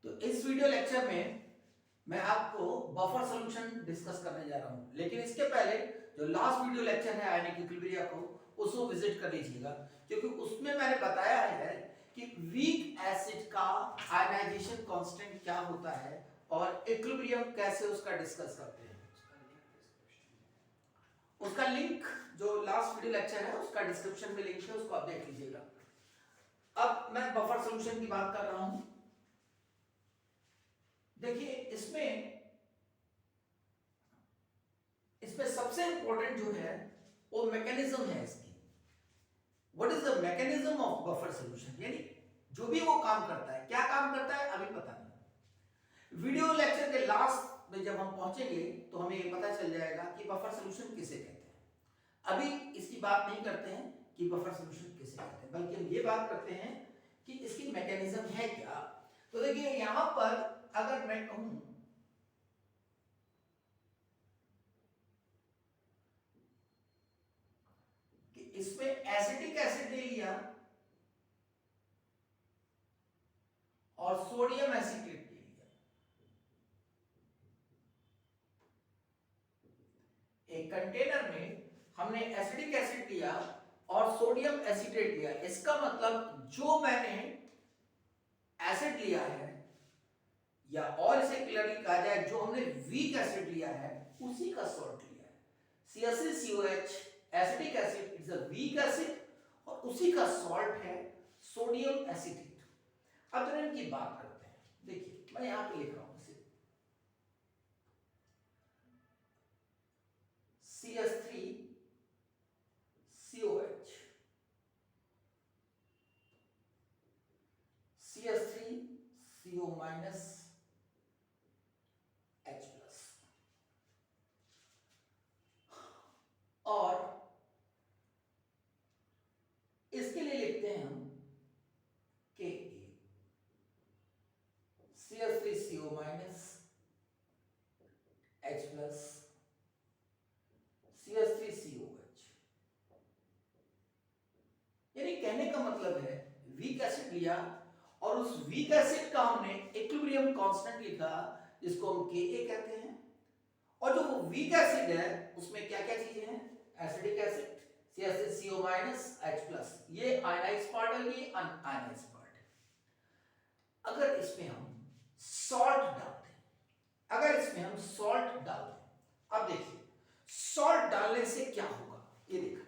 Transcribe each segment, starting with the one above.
तो इस video lecture में मैं आपको बफर सॉल्यूशन डिस्कस करने जा रहा हूं, लेकिन इसके पहले जो लास्ट वीडियो लेक्चर है आयनिक इक्विलिब्रिया को उसको विजिट कर लीजिएगा, क्योंकि उसमें मैंने बताया है कि वीक एसिड का आयनाइजेशन कांस्टेंट क्या होता है और इक्विलिब्रियम कैसे उसका डिस्कस करते हैं। उसका लिंक जो लास्ट वीडियो लेक्चर है उसका डिस्क्रिप्शन में लिंक है, उसको आप देख लीजिएगा। अब मैं बफर सॉल्यूशन की बात कर रहा हूं। देखिए इसमें सबसे इंपॉर्टेंट जो है वो मैकेनिज्म है इसकी। What is the mechanism of buffer solution, यानी जो भी वो काम करता है, क्या काम करता है अभी पता नहीं। वीडियो लेक्चर के लास्ट में जब हम पहुंचेंगे तो हमें ये पता चल जाएगा कि बफर सॉल्यूशन किसे कहते हैं। अभी इसकी बात नहीं करते हैं कि बफर सॉल्यूशन किसे कहते हैं, बल्कि हम ये बात करते हैं कि इसकी मैकेनिज्म है क्या। तो देखिए यहां पर अगर मैं कहूं कि इसमें एसिटिक एसिड ले लिया और सोडियम एसीटेट ले लिया, एक कंटेनर में हमने एसिडिक एसिड लिया और सोडियम एसीटेट लिया, इसका मतलब जो मैंने एसिड लिया है, या और इसे क्लियरली कहा जाए जो हमने वीक एसिड लिया है उसी का सॉल्ट लिया है। CaCOH acidic acid it's a weak acid और उसी का सॉल्ट है सोडियम एसीटेट। अब तो इनकी बात करते हैं। देखिए मैं यहां पे लिख रहा हूं इसे CH3COH, CH3CO minus H plus, और इसके लिए लिखते हैं हम Ka, CH3CO minus H plus, CH3COH। यानी कहने का मतलब है वीक एसिड लिया और उस वीक एसिड का हमने इक्विलिब्रियम कांस्टेंट लिखा जिसको हम Ka कहते हैं, और जो वो वीक एसिड है उसमें क्या क्या चीजें हैं, acidic acid CH3CO minus H plus, ये आयनाइज्ड पार्ट है, ये अनआयनाइज्ड पार्ट है। अगर इसमें हम सॉल्ट डालते हैं, अब देखिए सॉल्ट डालने से क्या होगा, ये देखा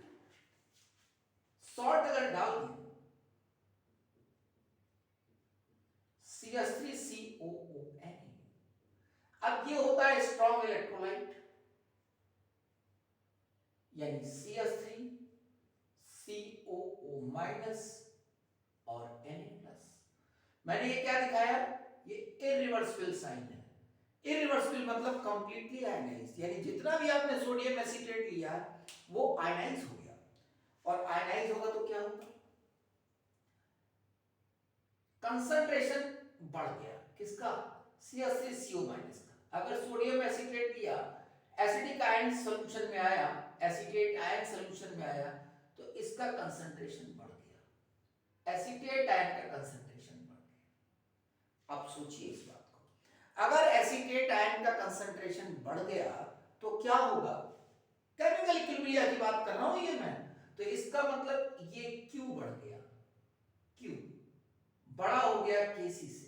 सॉल्ट अगर डाल दें CH3COONA, अब ये होता है स्ट्रॉन्ग इलेक्ट्रोलाइट, यानी CH3COO माइनस और Na प्लस। मैंने ये क्या दिखाया, ये इरिवर्सिबल साइन है। इरिवर्सिबल मतलब कंप्लीटली आयनाइज्ड, यानी जितना भी आपने सोडियम एसीटेट लिया वो आयनाइज हो गया, और आयनाइज होगा तो क्या होगा, कंसंट्रेशन बढ़ गया किसका, CH3CO माइनस का। अगर सोडियम एसीटेट लिया, एसिडिक आयन सॉल्यूशन में आया, एसीटेट आयन सॉल्यूशन में आया, तो इसका कंसंट्रेशन बढ़ गया, एसीटेट आयन का कंसंट्रेशन बढ़ गया। अब सोचिए इस बात को, अगर एसीटेट आयन का कंसंट्रेशन बढ़ गया तो क्या होगा, केमिकल इक्विलिब्रियम की बात कर रहा हूं ये मैं, तो इसका मतलब ये Q बढ़ गया, Q बड़ा हो गया Kc से।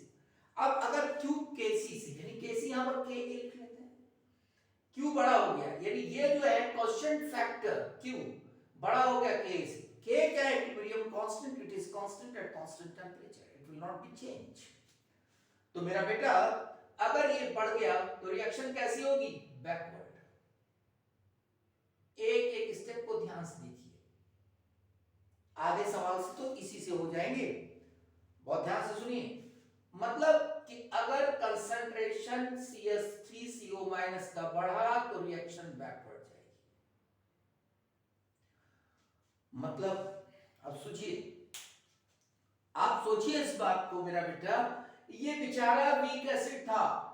अब अगर Q Kc से, यानी Kc यहां पर Ka लिख लेते हैं, Q बड़ा हो गया, यानी ये जो है कांस्टेंट फैक्टर Q बड़ा हो गया K से। K क्या है, equilibrium constant, it is constant at constant temperature, it will not be change. तो मेरा बेटा अगर ये बढ़ गया तो रिएक्शन कैसी होगी, बैकवर्ड। एक एक स्टेप को ध्यान से देखिए, आधे सवाल से तो इसी से हो जाएंगे, बहुत ध्यान से सुनिए। मतलब कि अगर कंसंट्रेशन CH3CO माइनस का बढ़ा तो रिएक्शन बैकवर्ड जाएगी। मतलब अब सोचिए, आप सोचिए इस बात को मेरा बेटा, ये बेचारा वीक एसिड था,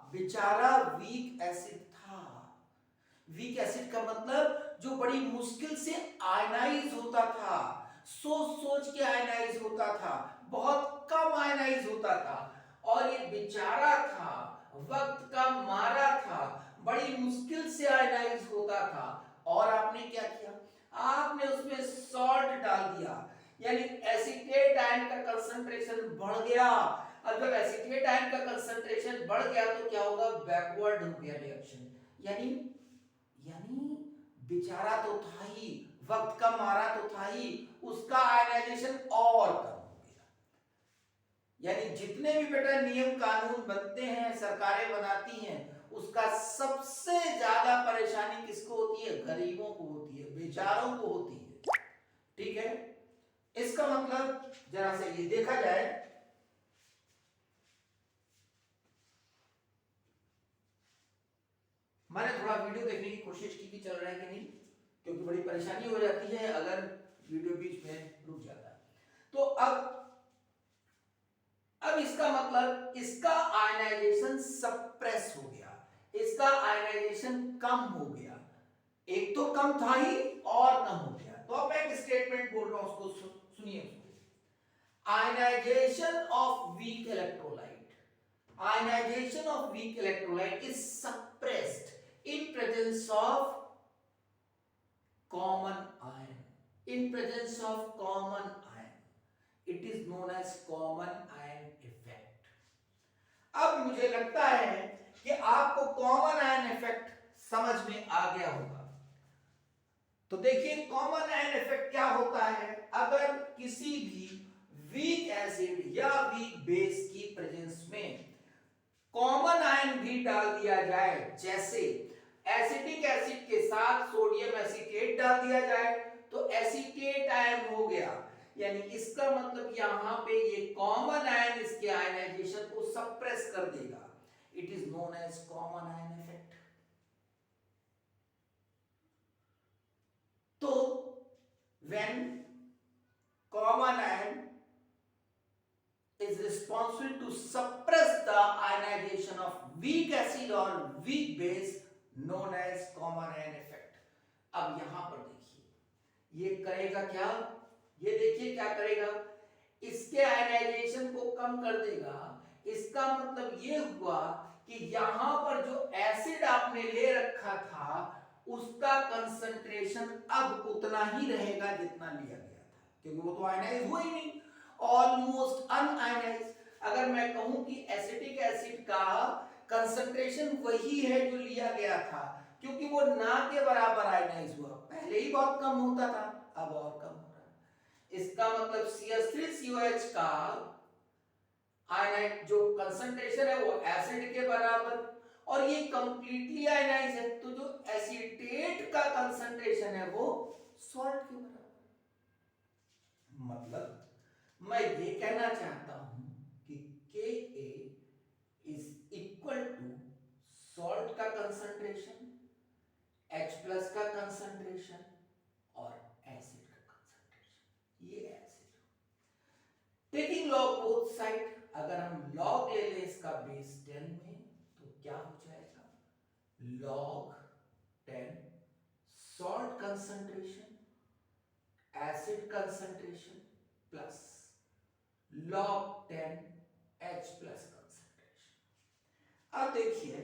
वीक एसिड का मतलब जो बड़ी मुश्किल से आयनाइज होता था, सोच सोच के आयनाइज होता था, बहुत कम आयनाइज होता था, और ये बेचारा था, वक्त का मारा था, बड़ी मुश्किल से आयनाइज होता था, और आपने क्या किया, आपने उसमें सॉल्ट डाल दिया, यानी एसीटेट आयन का कंसंट्रेशन बढ़ गया। अब जब एसीटेट आयन का कंसंट्रेशन बढ़ गया तो क्या होगा, बैकवर्ड हो गया रिएक्शन, यानी यानी बेचारा तो था ही, वक्त का मारा तो था ही, उसका आयनाइजेशन और कम हो गया। यानी जितने भी बेटा नियम कानून बनते हैं, सरकारें बनाती हैं, उसका सबसे ज्यादा परेशानी किसको होती है, गरीबों को होती है, बेचारों को होती है। ठीक है, इसका मतलब जरा से ये देखा जाए, मैंने थोड़ा वीडियो देखने की कोशिश की कि चल रहा है कि नहीं, क्योंकि बड़ी परेशानी हो जाती है अगर वीडियो बीच में रुक जाता है। तो अब इसका मतलब इसका आयनाइजेशन सप्रेस हो गया, इसका आयनाइजेशन कम हो गया, एक तो कम था ही और कम हो गया। तो अब मैं एक स्टेटमेंट बोल रहा हूं, उसको सुनिए उसको। Ionization of weak electrolyte, ionization of weak electrolyte is suppressed in presence of common ion, in presence of common ion, it is known as common ion effect. अब मुझे लगता है कि आपको कॉमन आयन इफेक्ट समझ में आ गया होगा। तो देखिए कॉमन आयन इफेक्ट क्या होता है, अगर किसी भी वीक एसिड या वीक बेस की प्रेजेंस में कॉमन आयन भी डाल दिया जाए, जैसे एसिटिक एसिड के साथ सोडियम एसीटेट डाल दिया जाए तो एसीटेट आयन हो गया, यानी इसका मतलब यहां पे ये कॉमन आयन इसके आयनाइजेशन को सप्रेस कर देगा। It is known as common ion effect. तो when common ion is responsible to suppress the ionization of weak acid or weak base known as common ion effect। अब यहां पर देखिए ये करेगा क्या, ये देखिए क्या करेगा, इसके आयनाइजेशन को कम कर देगा। इसका मतलब ये हुआ कि यहां पर जो एसिड आपने ले रखा था उसका कंसंट्रेशन अब उतना ही रहेगा जितना लिया गया था, क्योंकि वो तो आयनाइज हुआ ही नहीं, ऑलमोस्ट अनआयनाइज। अगर मैं कहूं कि एसिटिक एसिड का कंसंट्रेशन वही है जो लिया गया था, क्योंकि वो ना के बराबर आयनाइज हुआ, पहले ही बहुत कम होता था, अब और कम हो रहा है। इसका मतलब CH3COH का आयनाइज जो कंसंट्रेशन है वो एसिड के बराबर, और ये कंप्लीटली आयनाइज है, तो जो एसीटेट का कंसंट्रेशन है वो सॉल्ट के बराबर। मतलब मैं ये कहना चाहता हूं कि Ka is equal to salt का कंसंट्रेशन, H प्लस का कंसंट्रेशन और एसिड का कंसंट्रेशन। ये acid taking log both side, अगर हम लॉग ले लें इसका बेस 10 में तो क्या हो जाएगा, log 10 salt concentration acid concentration plus log 10 H plus concentration। अब देखिए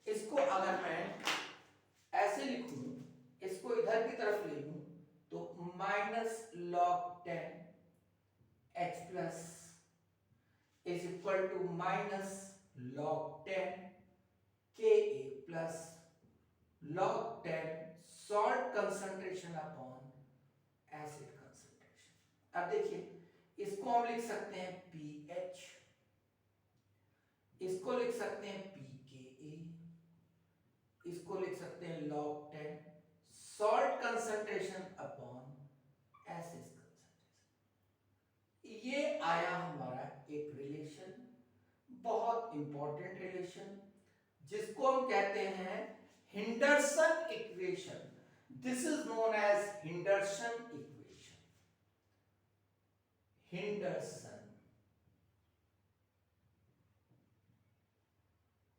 इसको अगर मैं ऐसे लिखूं, इसको इधर की तरफ ले लूं तो minus log 10 H plus is equal to minus log 10 Ka plus log 10 salt concentration upon acid concentration। अब देखिए इसको हम लिख सकते हैं pH, इसको लिख सकते हैं pKa, इसको लिख सकते हैं log 10 salt concentration upon acid concentration। ये आया हमारा एक रिलेशन, बहुत इंपॉर्टेंट रिलेशन, जिसको हम कहते हैं Henderson equation. This is known as Henderson equation, Henderson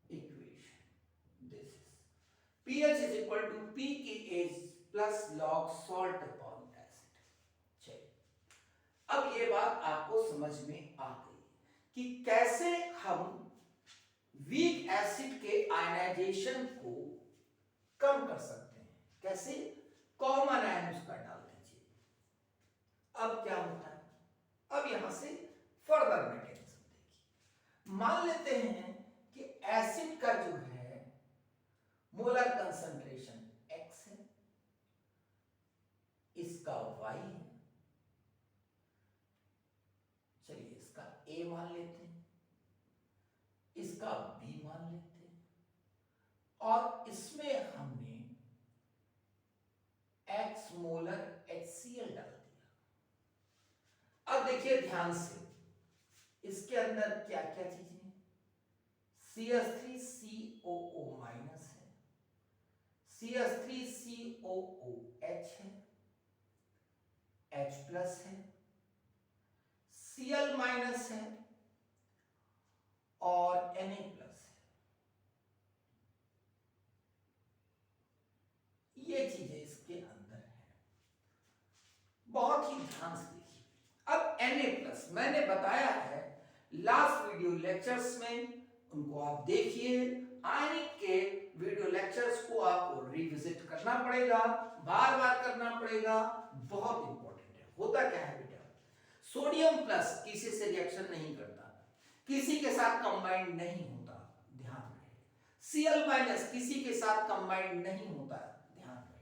equation. This is pH is equal to pKa plus log salt upon acid। चलिए अब ये बात आपको समझ में आ गई। कि कैसे हम वीक एसिड के आयनाइजेशन को कम कर सकते हैं, कैसे कॉमन आयन उसका डाल दीजिए। अब क्या होता है, अब यहां से फर्दर मैकेनिज्म देखिए। मान लेते हैं कि एसिड का जो है मोलर कंसंट्रेशन x है, इसका y है, चलिए इसका a मान लेते हैं, इसका b मान लेते हैं, और इसमें हमने x मोलर HCl डाल दिया। अब देखिए ध्यान से, इसके अंदर क्या क्या चीजें, CH3COO माइनस है, CH3COOH है, H प्लस है, Cl माइनस है और Na प्लस है। ये चीजें इसके अंदर है, बहुत ही ध्यान से देखिए। अब Na प्लस मैंने बताया है लास्ट वीडियो लेक्चर्स में, उनको आप देखिए। आयनिक के वीडियो लेक्चर्स को आपको रिविजिट करना पड़ेगा, बार बार करना पड़ेगा, बहुत इंपॉर्टेंट है। होता क्या है बेटा, सोडियम प्लस किसी से रिएक्शन नहीं करता, किसी के साथ कंबाइंड नहीं होता, ध्यान रहे। Cl माइनस किसी के साथ कंबाइंड नहीं होता, ध्यान रहे।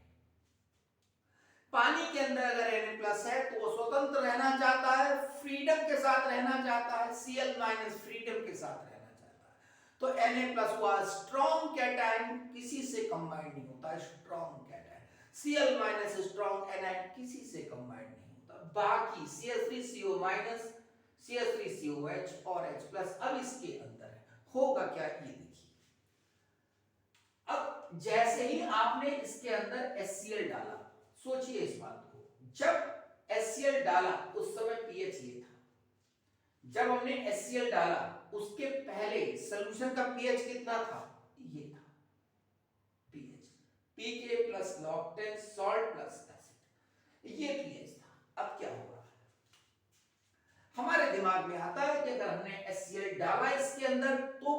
पानी के अंदर अगर Na प्लस है तो वो स्वतंत्र रहना चाहता है, फ्रीडम के साथ रहना चाहता है, Cl माइनस फ्रीडम के साथ रहना चाहता है। तो Na प्लस हुआ स्ट्रॉन्ग कैटायन, किसी से कंबाइंड नहीं होता, strong cation. Cl minus strong anion, किसी से कंबाइंड नहीं होता। बाकी CH3CO माइनस, CH3COH और H प्लस अब इसके अंदर है, होगा क्या ये देखिए। अब जैसे ही आपने इसके अंदर HCl डाला, सोचिए इस बात को, जब HCl डाला उस समय pH ये था, जब हमने HCl डाला उसके पहले सॉल्यूशन का pH कितना था, ये था pH, pK plus log 10 salt plus acid, ये pH था। अब क्या हो रहा है, हमारे दिमाग में आता है कि अगर हमने HCl डाला इसके अंदर तो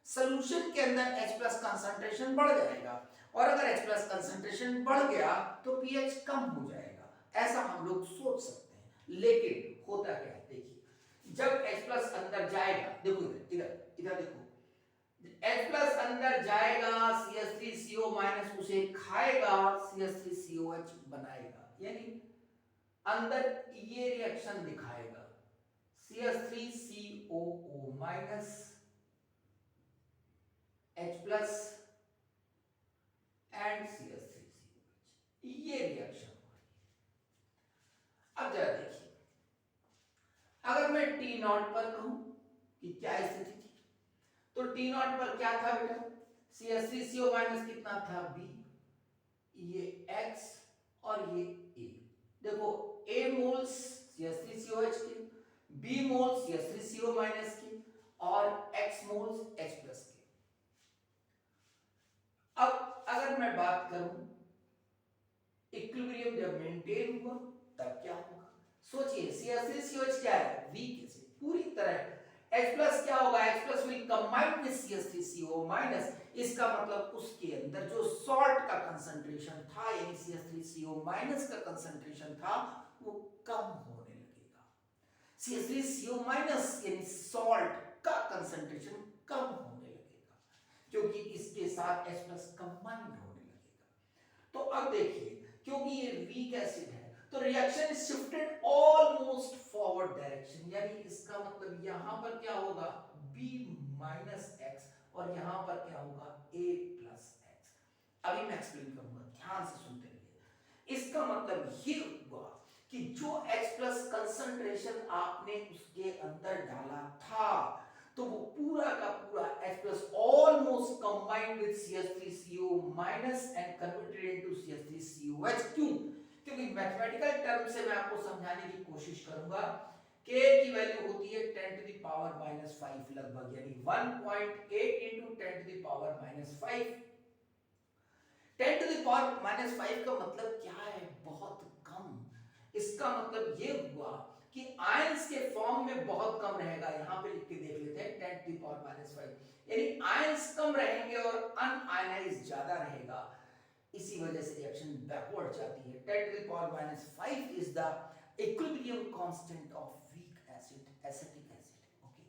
सॉल्यूशन के अंदर H प्लस कंसंट्रेशन बढ़ जाएगा, और अगर H प्लस कंसंट्रेशन बढ़ गया तो pH कम हो जाएगा, ऐसा हम लोग सोच सकते हैं। लेकिन होता क्या है देखिए, जब H प्लस अंदर जाएगा, देखो इधर इधर इधर देखो, H प्लस अंदर जाएगा, CH3CO माइनस उसे खाएगा, CH3COH बनाएगा, यानी अंदर ये रिएक्शन दिखाएगा, CH3COO minus H plus and CH3COH, ये रिएक्शन हो रही है। अब जरा देखिए, अगर मैं T नॉट पर कहूं कि क्या स्थिति थी, तो T नॉट पर क्या था बेटा, CH3CO माइनस कितना था B, ये X और ये A। देखो A मोल्स CH3COH के, B मोल्स CH3CO माइनस के और X मोल्स H प्लस के। अब अगर मैं बात करूं इक्विलिब्रियम जब मेंटेन हुआ तब क्या होगा, सोचिए CH3COH क्या है, वीक एसिड पूरी तरह, H प्लस क्या होगा, H plus will combine with CH3CO minus, इसका मतलब उसके अंदर जो सॉल्ट का कंसंट्रेशन था, यानी CH3CO माइनस का कंसंट्रेशन था, वो कम होने लगेगा। CH3CO माइनस यानी सॉल्ट का कंसंट्रेशन कम होने लगेगा, क्योंकि इसके साथ H प्लस कंबाइन होने लगेगा। तो अब देखिए, क्योंकि ये वीक एसिड है तो reaction is shifted almost forward direction, यानी इसका मतलब यहां पर क्या होगा, B माइनस एक्स, और यहां पर क्या होगा, A प्लस एक्स। अभी मैं एक्सप्लेन करूंगा, ध्यान से सुनते रहिए। इसका मतलब ये हुआ कि जो H प्लस कंसंट्रेशन आपने उसके अंदर डाला था, तो वो पूरा का पूरा H plus almost combined with CH3CO minus and converted into CH3COH। क्यों, क्योंकि मैथमेटिकल टर्म से मैं आपको समझाने की कोशिश करूंगा। K की वैल्यू होती है 10 टू द पावर माइनस 5 लगभग, यानी 1.8 into 10 to the power minus 5। 10 to the power minus 5 का मतलब क्या है, बहुत कम। इसका मतलब ये हुआ कि आयंस के फॉर्म में बहुत कम रहेगा, यहां पे लिख के देख लेते हैं 10⁻⁵, यानी आयंस कम रहेंगे और अनआयनाइज ज्यादा रहेगा, इसी वजह से रिएक्शन बैकवर्ड जाती है। 10⁻⁵ is the equilibrium constant of weak acid, acetic acid. Okay,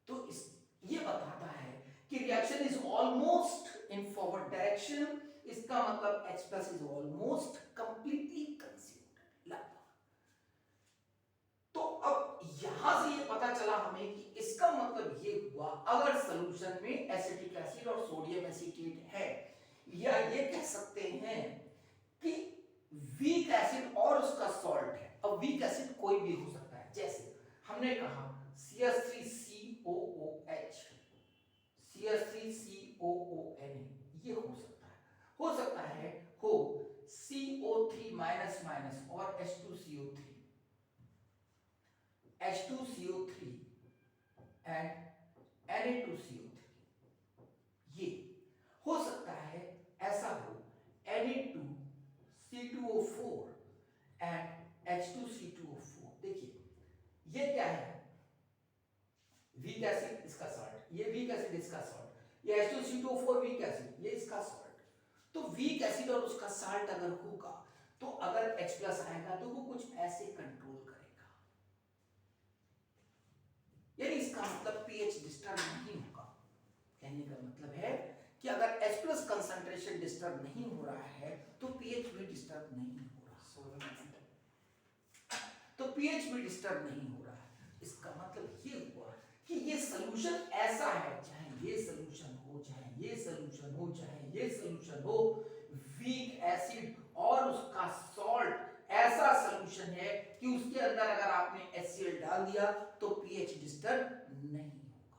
तो इस ये बताता है कि reaction is almost in forward direction, इसका मतलब H+ is almost completely consumed, लगभग। तो अब यहां से ये पता चला हमें कि इसका मतलब ये हुआ, अगर सॉल्यूशन में एसिटिक एसिड और सोडियम एसीटेट है, या ये कह सकते हैं कि वीक एसिड और उसका सॉल्ट है। अब वीक एसिड कोई भी हो सकता है, जैसे हमने कहा CH3COOH, CH3COONA, ये हो सकता है, हो सकता है हो CO3 और H2CO3 एंड Na2CO3, ये हो सकता है ऐसा हो Na2C2O4 एंड H2C2O4। देखिए ये क्या है, वीक एसिड इसका सॉल्ट, ये वीक एसिड इसका सॉल्ट, ये H2C2O4 वीक एसिड, ये इसका सॉल्ट। तो वीक एसिड और उसका सॉल्ट अगर होगा तो अगर H+ आएगा तो वो कुछ ऐसे कंट्रोल करेगा, यानी इसका मतलब pH डिस्टर्ब नहीं होगा। कहने का मतलब है कि अगर H+ कंसंट्रेशन डिस्टर्ब नहीं हो रहा है तो pH भी डिस्टर्ब नहीं हो रहा, तो pH भी डिस्टर्ब नहीं हो रहा है। इसका मतलब ये हुआ कि ये सॉल्यूशन ऐसा है, चाहे ये सॉल्यूशन हो, चाहे ये सॉल्यूशन हो, चाहे ये सॉल्यूशन हो, वीक एसिड और उसका सॉल्ट ऐसा सॉल्यूशन है कि उसके अंदर अगर आपने HCl डाल दिया तो pH डिस्टर्ब नहीं होगा।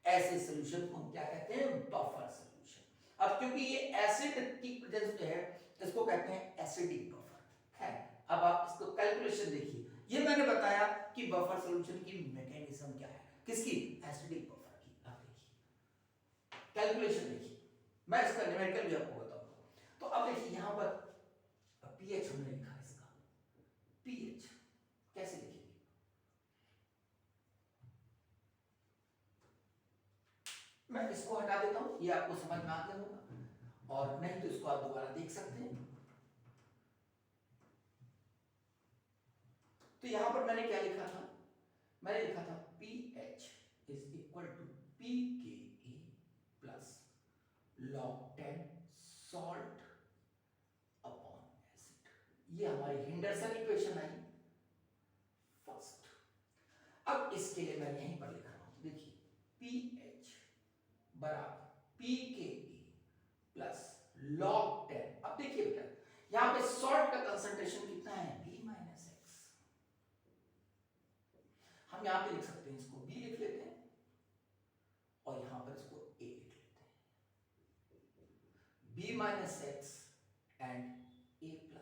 ऐसे सॉल्यूशन को हम क्या कहते हैं, बफर सॉल्यूशन। अब क्योंकि ये एसिड की प्रेजेंस पे है, इसको कहते हैं एसिडिक बफर है। अब आप इसको कैलकुलेशन देखिए, ये मैंने बताया कि बफर सॉल्यूशन की मैकेनिज्म क्या है, किसकी, एसिडिक बफर की। आप देखिए कैलकुलेशन देखिए, मैं इसका न्यूमेरिकल भी आपको बताऊंगा। तो अब देखिए यहां पर pH हमने लिखा है, इसका pH कैसे लिखेंगे, मैं इसको हटा देता हूं, ये आपको समझ में आ गया होगा, और नहीं तो इसको आप दोबारा देख सकते हैं। तो यहां पर मैंने क्या लिखा था, मैंने लिखा था pH is equal to pKa plus log 10 salt upon acid. ये हमारी हेंडरसन इक्वेशन आई फर्स्ट। अब इसके लिए मैं यहीं पर लिख रहा हूं, देखिए pH बराबर pKa प्लस log 10। अब देखिए बेटा यहां पे सॉल्ट का कंसंट्रेशन कितना है, B-X। हम यहां पे लिख सकते हैं, इसको B लिख लेते हैं और यहां पर इसको A लिख लेते हैं, B-X एंड A+X।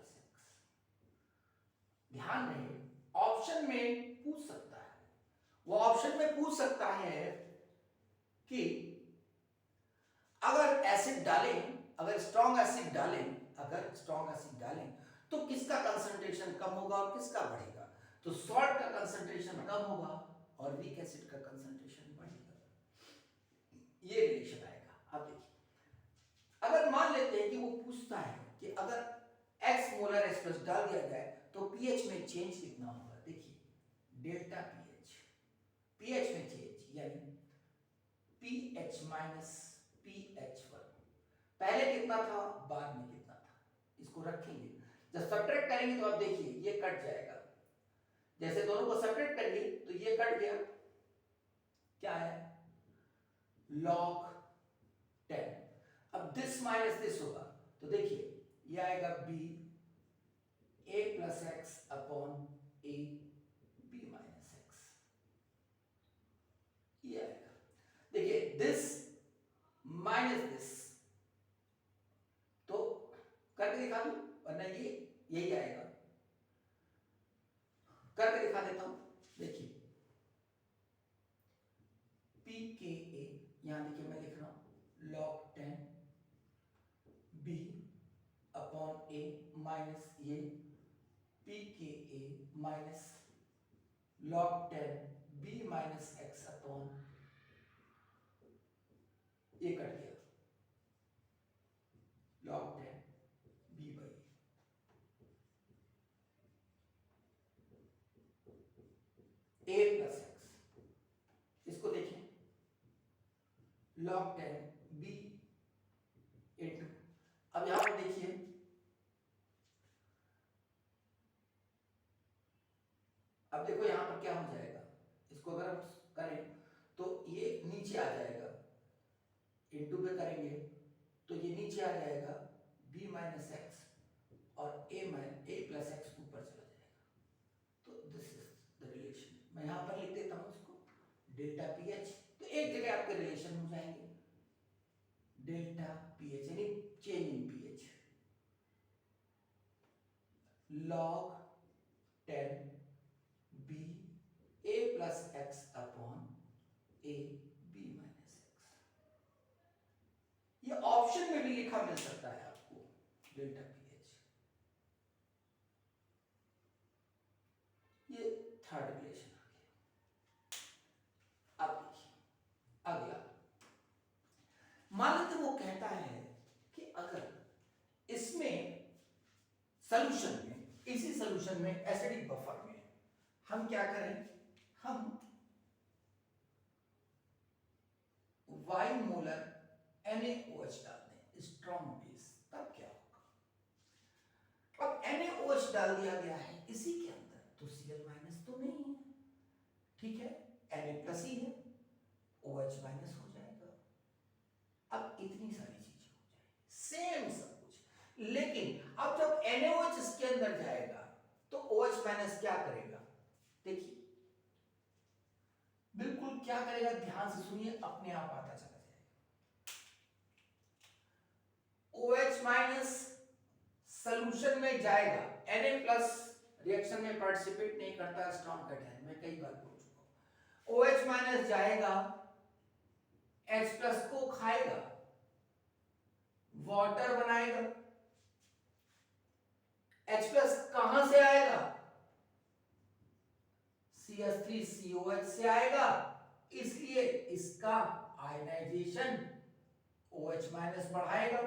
ध्यान रहे ऑप्शन में पूछ सकता है, वो ऑप्शन में पूछ सकता है कि अगर एसिड डालें, अगर स्ट्रॉन्ग एसिड डालें, अगर स्ट्रॉन्ग एसिड डालें तो किसका कंसंट्रेशन कम होगा और किसका बढ़ेगा, तो सॉल्ट का कंसंट्रेशन कम होगा और वीक एसिड का कंसंट्रेशन बढ़ेगा, ये रिलेशन आएगा। अब देखिए अगर मान लेते हैं कि वो पूछता है कि अगर x मोलर H+ डाल दिया जाए तो pH में चेंज कितना होगा, देखिए डेल्टा pH में चेंज यानी pH माइनस pH1, पहले कितना था बाद में कितना था, इसको रखेंगे, जब सब्ट्रैक्ट करेंगे तो आप देखिए ये कट जाएगा, जैसे दोनों को सब्ट्रैक्ट करिए तो ये कट गया, क्या है log 10। अब दिस माइनस दिस होगा तो देखिए ये आएगा b A+X upon A B-X, ये आएगा। देखिए दिस माइनस दिस, तो करके दिखा दूं वरना ये यही आएगा, करके दिखा देता हूं। देखिए pKa, यहां देखिए मैं लिख रहा हूं log 10 b upon a minus ये pKa minus log 10 b minus x upon ये कट गया log 10 b by a plus x. इसको देखें log 10 b इंटू, अब यहां पर देखिए अब देखो यहां पर क्या हो जाएगा, इसको अगर हम करें तो ये नीचे आ जाएगा, इंटू पे करेंगे तो ये नीचे आ जाएगा b माइनस एक्स और a प्लस एक्स ऊपर चला जाएगा। तो दिस इज द रिलेशन। मैं यहां पर लिख देता हूं इसको डेल्टा पी एच। तो एक जगह आपके रिलेशन हो जाएंगे डेल्टा पी एच यानी change in P H log 10 b a plus x upon a b minus x. ये ऑप्शन में भी लिखा मिल सकता है आपको डेल्टा पी एच। ये थर्ड रिलेशन आ गया। अब देखिए अगला, मान लेते वो कहता है कि अगर इसमें सॉल्यूशन में, इसी सॉल्यूशन में एसिडिक बफर में हम क्या करें, हम वाई मोलर NaOH डाल दें स्ट्रॉन्ग बेस, तब क्या होगा। अब NaOH डाल दिया गया है इसी के अंदर, तो Cl माइनस तो नहीं है, ठीक है, Na प्लस ही है, OH माइनस हो जाएगा। अब इतनी सारी चीजें हो जाएगी सेम सब कुछ, लेकिन अब जब NaOH इसके अंदर जाएगा तो OH माइनस क्या करेगा, देखिए बिल्कुल क्या करेगा, ध्यान से सुनिए, अपने आप पता चला जाएगा। OH माइनस सॉल्यूशन में जाएगा, Na प्लस रिएक्शन में पार्टिसिपेट नहीं करता स्ट्रॉन्ग कैटायन, मैं कई बार बोल चुका हूं। OH माइनस जाएगा, H प्लस को खाएगा, वाटर बनाएगा। H प्लस कहां से आएगा, CH3COH से आएगा, इसलिए इसका आयनाइजेशन OH माइनस बढ़ाएगा।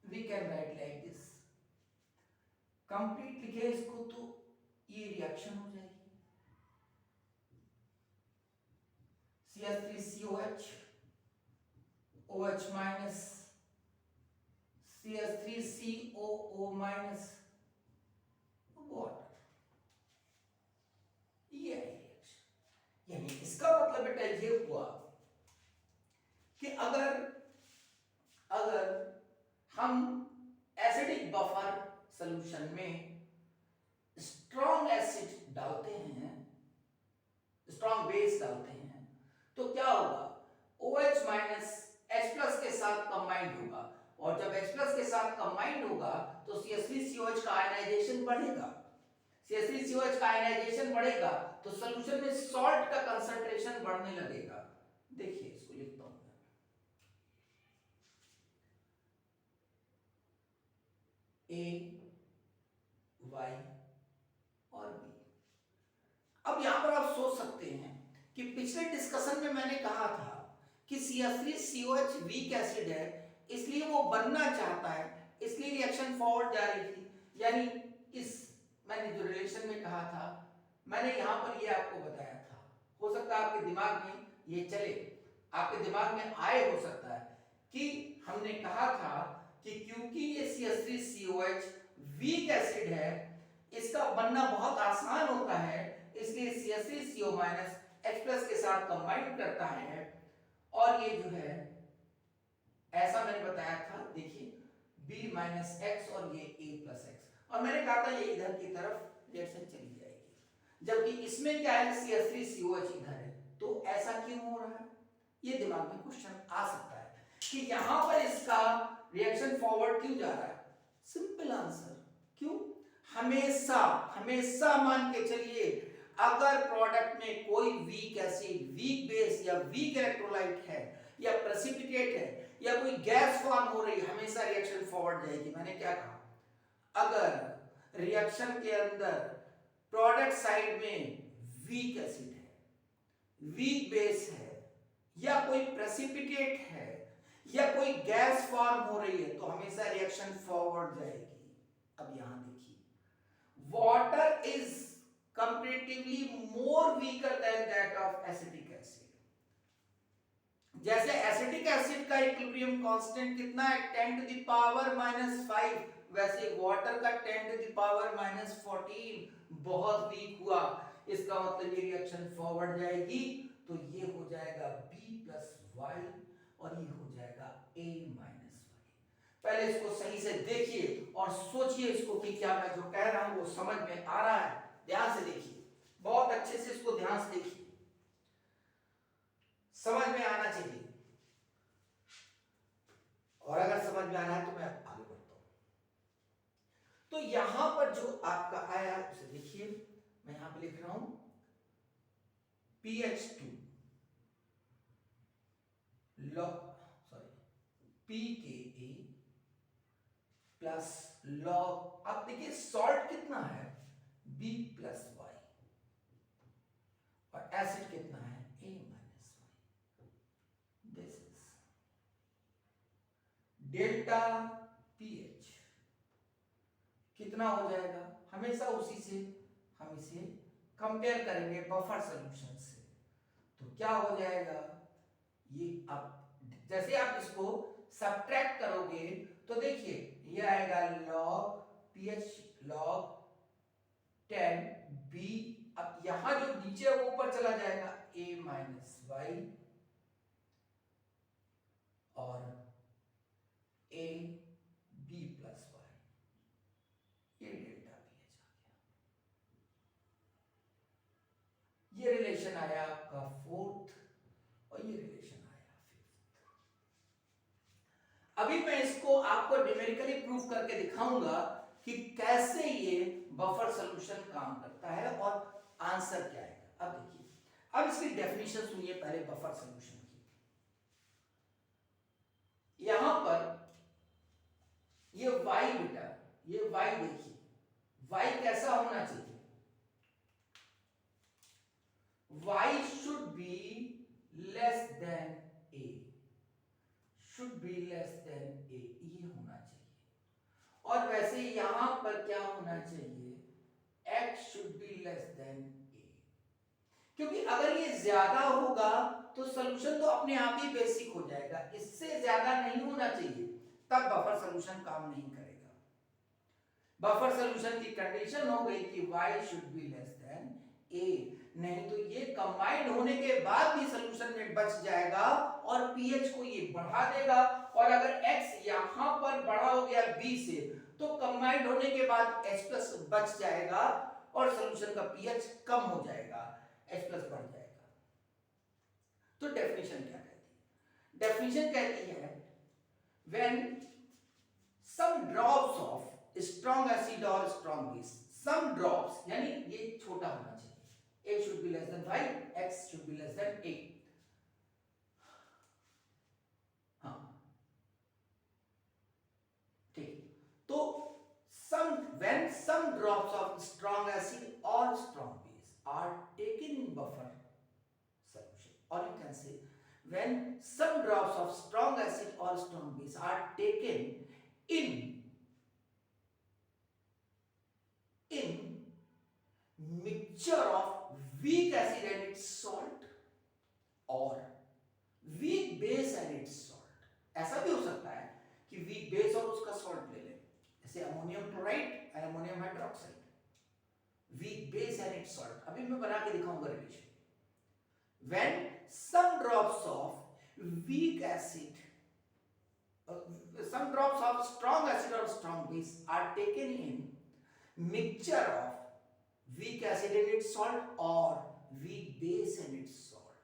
We can write like this, complete लिखे इसको तो ये रिएक्शन हो जाएगी, CH3COH OH minus CH3COO minus water, ये रिएक्शन। यानी इसका मतलब बेटा ये हुआ कि अगर हम एसिडिक बफर सॉल्यूशन में स्ट्रॉन्ग एसिड डालते हैं, स्ट्रॉन्ग बेस डालते हैं, तो क्या होगा, OH माइनस H प्लस के साथ कंबाइंड होगा, और जब H प्लस के साथ कंबाइंड होगा तो CH3COH का आयनाइजेशन बढ़ेगा। CH3COH का आयनाइजेशन बढ़ेगा तो सॉल्यूशन में सॉल्ट का कंसंट्रेशन बढ़ने लगेगा। देखिए इसको लिखता हूं मैं, A Y और B। अब यहां पर आप सोच सकते हैं कि पिछले डिस्कशन में मैंने कहा था कि CH3COH वीक एसिड है, इसलिए वो बनना चाहता है, इसलिए रिएक्शन फॉरवर्ड जा रही थी। यानी इस मैंने जो रिलेशन में कहा था, मैंने यहां पर ये आपको बताया था। हो सकता है आपके दिमाग में ये चले, आपके दिमाग में आए, हो सकता है कि हमने कहा था कि क्योंकि ये CH3COH वीक एसिड है, इसका बनना बहुत आसान होता है, इसलिए CH3CO माइनस H प्लस के साथ कंबाइन करता है, और ये जो है ऐसा मैंने बताया था, देखिए B माइनस एक्स और ये A प्लस एक्स, और मैंने कहा था ये इधर की तरफ रिएक्शन चली जाएगी, जबकि इसमें क्या है, CH3COH इधर है, तो ऐसा क्यों हो रहा है, ये दिमाग में क्वेश्चन आ सकता है कि यहां पर इसका रिएक्शन फॉरवर्ड क्यों जा रहा है। सिंपल आंसर, क्यों, हमेशा हमेशा मान के चलिए, अगर प्रोडक्ट में कोई वीक एसिड, वीक बेस या वीक इलेक्ट्रोलाइट है या प्रेसिपिटेट है या कोई गैस फॉर्म हो रही है, हमेशा रिएक्शन फॉरवर्ड जाएगी। मैंने क्या कहा, अगर रिएक्शन के अंदर प्रोडक्ट साइड में वीक एसिड है, वीक बेस है, या कोई प्रेसिपिटेट है, या कोई गैस फॉर्म हो रही है, तो हमेशा रिएक्शन फॉरवर्ड जाएगी। अब यहां देखिए, water is comparatively more weaker then that of acetic acid. जैसे एसिटिक एसिड का इक्विलिब्रियम कांस्टेंट कितना है, 10 टू द पावर -5, वैसे वाटर का 10 टू द पावर -14 बहुत वीक हुआ। इसका मतलब ये रिएक्शन फॉरवर्ड जाएगी, तो ये हो जाएगा B+Y और ये हो जाएगा A-Y। पहले इसको सही से देखिए और सोचिए इसको कि क्या मैं जो कह रहा हूं वो समझ में आ रहा है। ध्यान से देखिए, बहुत अच्छे से इसको ध्यान से देखिए, समझ में आना चाहिए। और अगर समझ में आ रहा है तो मैं आगे बढ़ता हूं। तो यहां पर जो आपका आया उसे देखिए, मैं यहां पे लिख रहा हूं PH2 pKa प्लस लॉग, अब देखिए सॉल्ट कितना है B+Y और एसिड कितना है A-Y। This is delta pH कितना हो जाएगा, हमेशा उसी से हम इसे कंपेयर करेंगे बफर सॉल्यूशन से, तो क्या हो जाएगा ये। अब जैसे आप इसको सब्ट्रैक्ट करोगे तो देखिए ये आएगा log pH log 10 B, अब यहां जो नीचे है वो ऊपर चला जाएगा A-Y और A B+Y, ये डेल्टा pH आ गया। ये रिलेशन आया आपका 4th और ये रिलेशन आया 5th। अभी मैं इसको आपको न्यूमेरिकली प्रूफ करके दिखाऊंगा कि कैसे ये बफर सॉल्यूशन काम करता है और आंसर क्या आएगा। अब देखिए, अब इसकी डेफिनेशन सुनिए पहले बफर सॉल्यूशन की। यहां पर ये y बेटा, ये y देखिए, y कैसा होना चाहिए, y should be less than a, should be less than a, ये होना चाहिए। और वैसे यहां पर क्या होना चाहिए, x should be less than a, क्योंकि अगर ये ज्यादा होगा तो सॉल्यूशन तो अपने आप ही बेसिक हो जाएगा, इससे ज्यादा नहीं होना चाहिए, तब बफर सॉल्यूशन काम नहीं करेगा। बफर सॉल्यूशन की कंडीशन हो गई कि y should be less than a, नहीं तो ये कंबाइंड होने के बाद भी सॉल्यूशन में बच जाएगा और pH को ये बढ़ा देगा, और अगर x यहां पर बड़ा हो गया b से तो कंबाइंड होने के बाद H+ बच जाएगा और सॉल्यूशन का pH कम हो जाएगा, H+ बढ़ जाएगा। तो डेफिनेशन क्या कहती है, डेफिनेशन कहती है when some drops of strong acid or strong base, some drops यानी ये छोटा होना चाहिए, a should be less than 5, x should be less than 8। हाँ ठीक, तो when some drops of strong acid or strong base are taken in buffer solution, or you can say when some drops of strong acid or strong base are taken in mixture of weak acid and its salt or weak base and its salt। ऐसा भी हो सकता है कि weak base और उसका salt ले लें, जैसे अमोनियम क्लोराइड और ammonium hydroxide, weak base and its salt. अभी मैं बना के दिखाऊंगा relation. When some drops of weak acid, some drops of strong acid or strong base are taken in mixture of weak acid and its salt or weak base and its salt,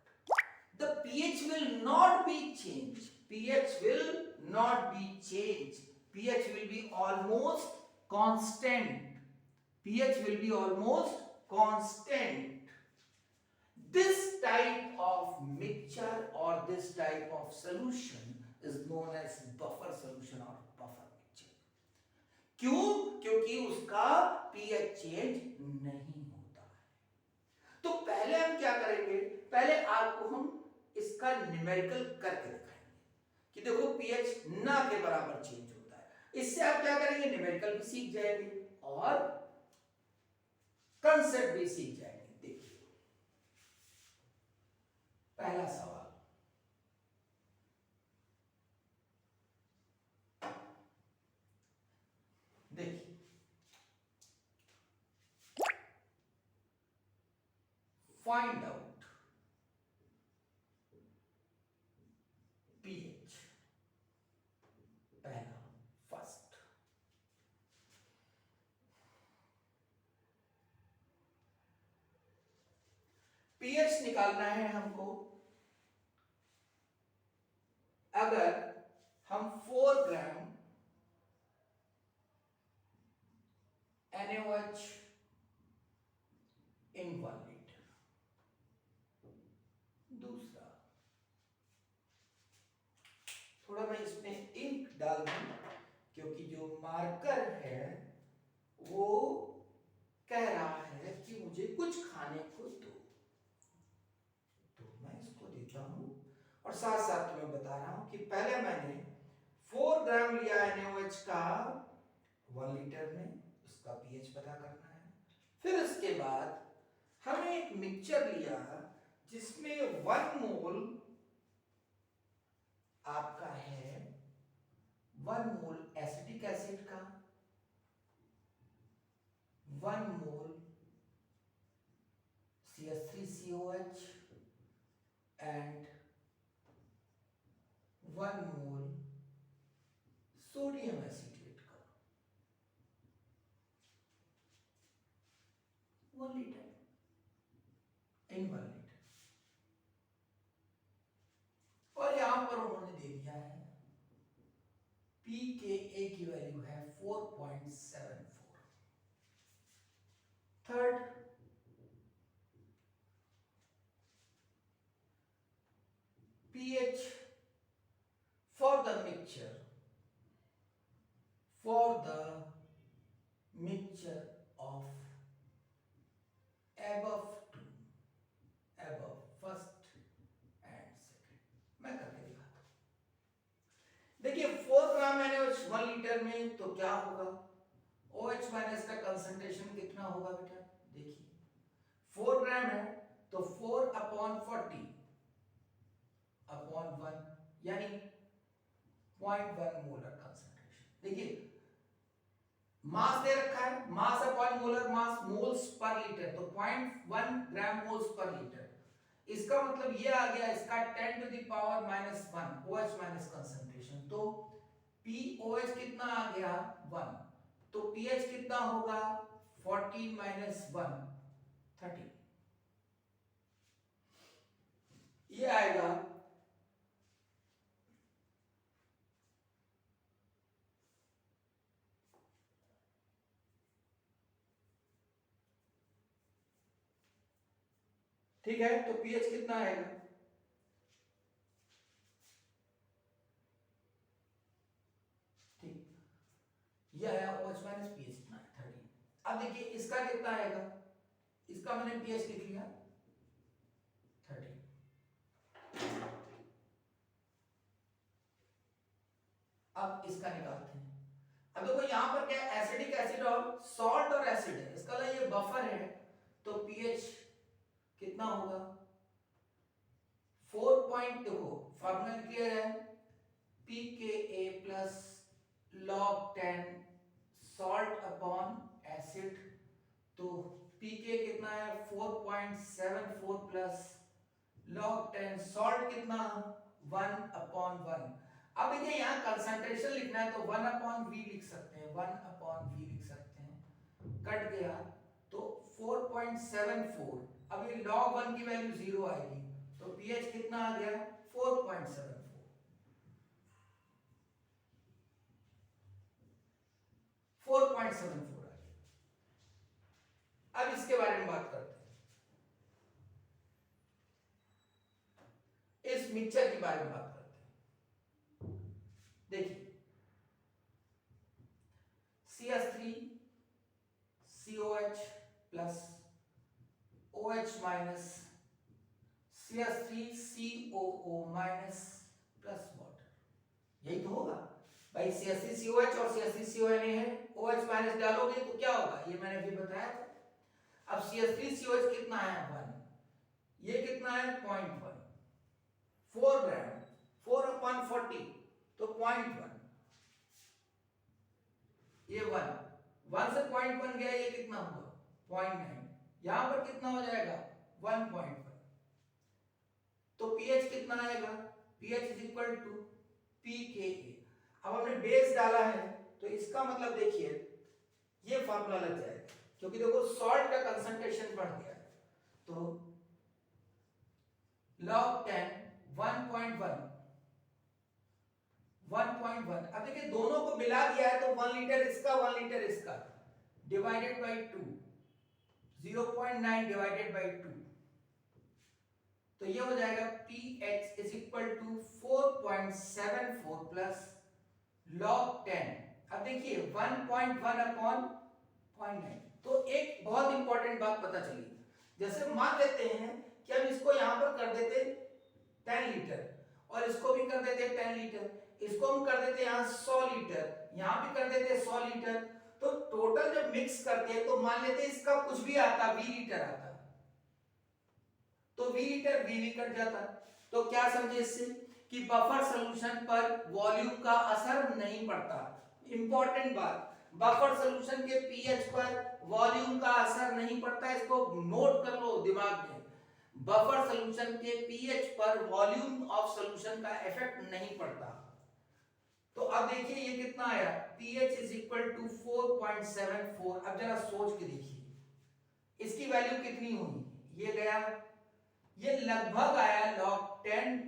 the pH will not be changed, pH will not be changed, pH will be almost constant, pH will be almost constant। This type of mixture or this type of solution is known as buffer solution or buffer mixture। क्यों? क्योंकि उसका pH change नहीं होता है। तो पहले हम क्या करेंगे, पहले आपको हम इसका न्यूमेरिकल करके दिखाएंगे कि देखो पीएच ना के बराबर चेंज होता है। इससे आप क्या करेंगे, न्यूमेरिकल भी सीख जाएंगे और कंसेप्ट भी सीख जाएंगे। देखिए पहला सवाल, देखिए फाइंड आउट पीएच, पहला फर्स्ट। पीएच निकालना है हमको। अगर हम 4 ग्राम NaOH इन 1 लीटर, दूसरा थोड़ा मैं इसमें इंक डाल दूं क्योंकि जो मार्कर है वो कह रहा है कि मुझे कुछ खाने को दो, तो मैं इसको देता हूं और साथ साथ मैं बता रहा हूं कि पहले मैंने 4 ग्राम लिया NaOH का 1 लीटर में, उसका पीएच पता करना है। फिर उसके बाद हमने एक मिक्सचर लिया जिसमें 1 मोल आपका है 1 मोल एसिटिक एसिड का, 1 मोल CH3COH and 1 mole sodium acetate का, 1 लीटर इन 1 लीटर। और यहां पर उन्होंने दे दिया है pKa की वैल्यू है 4.74। Third, pH for the mixture of above two, above first and second। मैं करके दिखाता हूं। देखिए 4 ग्राम NaOH 1 लीटर में तो क्या होगा, OH माइनस का कंसंट्रेशन कितना होगा बेटा, देखिए 4 ग्राम है तो 4/40 अपॉन 1 यानी 0.1 मोलर कंसंट्रेशन। देखिए मास दे रखा है, mass upon molar mass, moles per litre, तो 0.1 ग्राम मोल्स पर लीटर। इसका मतलब ये आ गया इसका 10 to the power -1 OH minus concentration. तो POH कितना आ गया 1, तो pH कितना होगा 40 माइनस 1 30, ये आएगा ठीक है। तो pH कितना आएगा, ठीक, ये आया OH माइनस pH कितना है 30। अब देखिए इसका कितना आएगा, इसका मैंने pH लिख लिया 30। अब इसका निकालते हैं। अब देखो यहां पर क्या एसिडिक एसिड और सॉल्ट और एसिड है, इसका ये बफर है, तो pH कितना होगा 4 पॉइंट, देखो फॉर्मूला क्लियर है, pKa plus log 10 salt upon acid, तो pK कितना है 4.74 प्लस log 10 सॉल्ट कितना 1/1। अब देखिए यहाँ कंसंट्रेशन लिखना है तो 1/v लिख सकते हैं, 1/v लिख सकते हैं, कट गया तो 4.74। अब ये log 1 की वैल्यू 0 आएगी तो pH कितना आ गया 4.74। 4.74 आ गया। अब इसके बारे में बात करते हैं, इस मिक्सचर के बारे में बात करते हैं। देखिए COH plus OH minus CH3COO minus plus water, यही तो होगा भाई। CH3COH और CH3CONA है, OH माइनस डालोगे तो क्या होगा, ये मैंने अभी बताया था। अब CH3COH कितना है 1, ये कितना है 0.1, 4 ग्राम, 4/40 तो 0.1, ये 1 से 0.1 गया, ये कितना हुआ 0.9, यहां पर कितना हो जाएगा 1.1, तो pH कितना आएगा, pH is equal to pKa। अब हमने बेस डाला है तो इसका मतलब देखिए ये फार्मूला लग जाएगा, क्योंकि देखो सॉल्ट का कंसंट्रेशन बढ़ गया, तो log 10 1.1 1.1। अब देखिए दोनों को मिला दिया है तो 1 लीटर इसका 1 लीटर इसका डिवाइडेड बाय 2, 0.9 डिवाइडेड बाय 2, तो ये हो जाएगा pH is equal to 4.74 plus log 10। अब देखिए 1.1 अपॉन 0.9, तो एक बहुत इंपॉर्टेंट बात पता चली, जैसे मान लेते हैं कि हम इसको यहां पर कर देते 10 लीटर और इसको भी कर देते 10 लीटर, इसको हम कर देते यहां 100 लीटर, यहां भी कर देते 100 लीटर, तो टोटल जब मिक्स करते हैं तो मान लेते इसका कुछ भी आता 20 लीटर आता, तो 20 लीटर 20 कट जाता। तो क्या समझे इससे कि बफर सॉल्यूशन पर वॉल्यूम का असर नहीं पड़ता। इंपॉर्टेंट बात, बफर सॉल्यूशन के पीएच पर वॉल्यूम का असर नहीं पड़ता, इसको नोट कर लो दिमाग में। बफर सॉल्यूशन के पीएच पर वॉल्यूम ऑफ सॉल्यूशन का इफेक्ट नहीं पड़ता। तो अब देखिए ये कितना आया, pH इज इक्वल टू 4.74। अब जरा सोच के देखिए इसकी वैल्यू कितनी होगी, ये गया, ये लगभग आया log 10